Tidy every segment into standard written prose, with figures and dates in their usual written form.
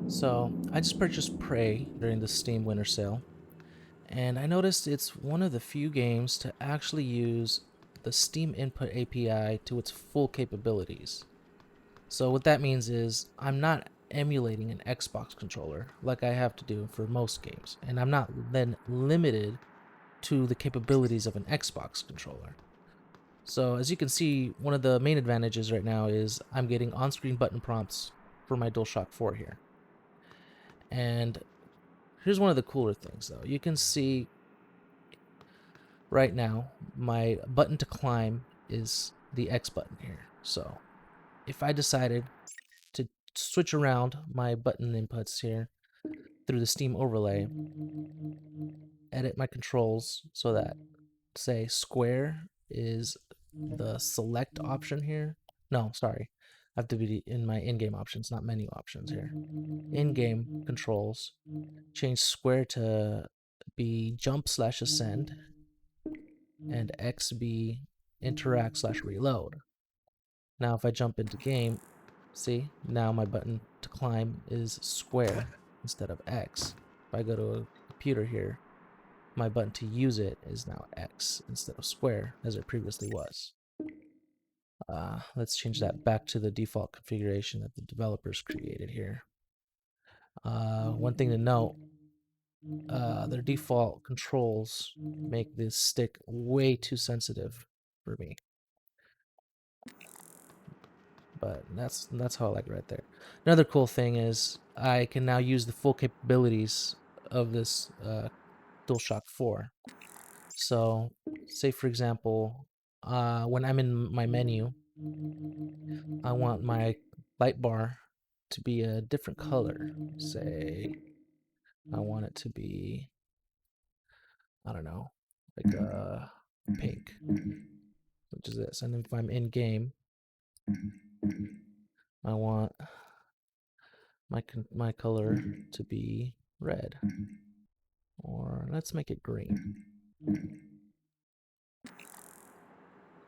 So I just purchased Prey during the Steam Winter Sale, and I noticed it's one of the few games to actually use the Steam Input API to its full capabilities. So what that means is I'm not emulating an Xbox controller like I have to do for most games, and I'm not then limited to the capabilities of an Xbox controller. So as you can see, one of the main advantages right now is I'm getting on-screen button prompts for my DualShock 4 here. And here's one of the cooler things though. You can see right now my button to climb is the X button here. So if I decided to switch around my button inputs here through the Steam overlay, edit my controls so that, say, square is the select option here. No, sorry. I have to be in my in-game options, not menu options here. In-game controls. Change square to be jump slash ascend, and X be interact slash reload. Now if I jump into game, see, now my button to climb is square instead of X. If I go to a computer here, my button to use it is now X instead of square, as it previously was. Let's change that back to the default configuration that the developers created here. One thing to note, their default controls make this stick way too sensitive for me. But that's how I like it right there. Another cool thing is I can now use the full capabilities of this DualShock 4. So, say for example, when I'm in my menu, I want my light bar to be a different color. Say, I want it to be, I don't know, like pink, which is this. And if I'm in game, I want my color to be red, or let's make it green.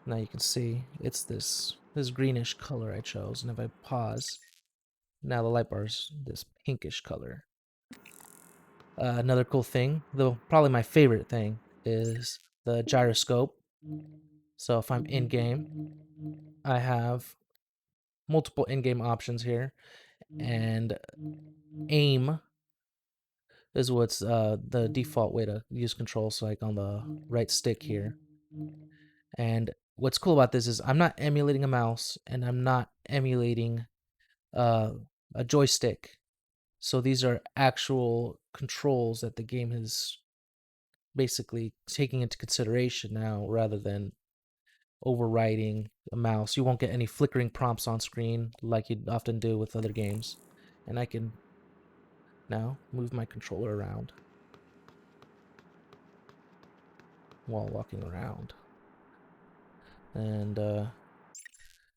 Now you can see it's this greenish color I chose, and if I pause, now the light bar's this pinkish color. Another cool thing, though probably my favorite thing, is the gyroscope. So if I'm in game, I have multiple in-game options here, and aim is what's the default way to use controls, like on the right stick here. And what's cool about this is I'm not emulating a mouse, and I'm not emulating uh, a joystick. So these are actual controls that the game is basically taking into consideration now, rather than overriding a mouse. You won't get any flickering prompts on screen like you'd often do with other games. And I can now move my controller around while walking around. And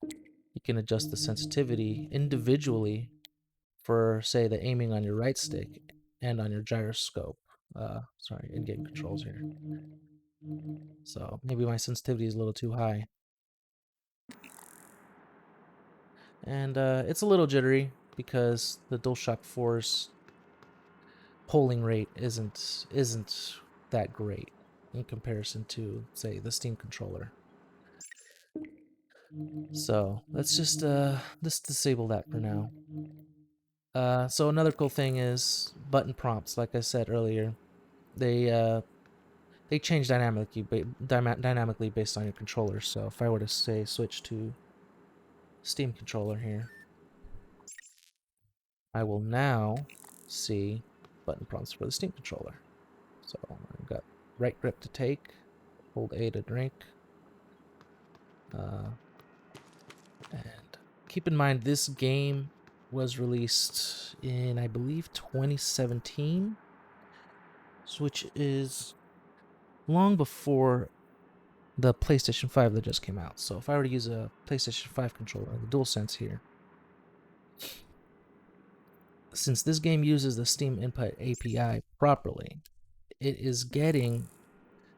you can adjust the sensitivity individually for, say, the aiming on your right stick and on your gyroscope. Sorry, in-game controls here. So maybe my sensitivity is a little too high. And it's a little jittery because the DualShock 4's polling rate isn't that great in comparison to, say, the Steam controller. So let's just disable that for now. So another cool thing is button prompts. Like I said earlier, they change dynamically based on your controller. So if I were to say switch to Steam controller here, I will now see button prompts for the Steam controller. So I've got right grip to take, hold A to drink, and keep in mind this game was released in, I believe, 2017, which is long before the PlayStation 5 that just came out. So if I were to use a PlayStation 5 controller, the DualSense here, since this game uses the Steam Input API properly, it is getting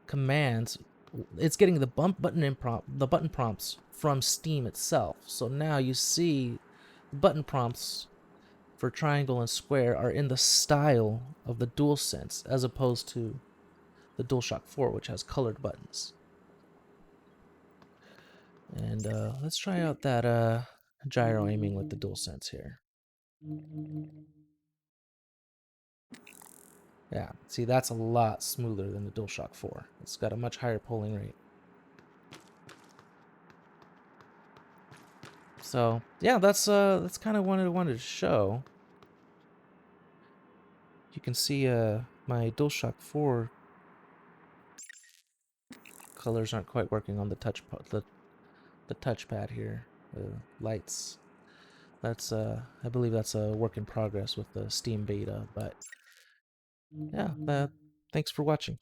commands. It's getting the button prompts from Steam itself. So now you see button prompts for triangle and square are in the style of the DualSense, as opposed to the DualShock 4, which has colored buttons. And let's try out that gyro aiming with the DualSense here. Yeah, see, that's a lot smoother than the DualShock 4. It's got a much higher polling rate. So yeah, that's kind of what I wanted to show. You can see my DualShock 4 colors aren't quite working on the the touchpad here. The lights. That's I believe that's a work in progress with the Steam beta, but yeah, thanks for watching.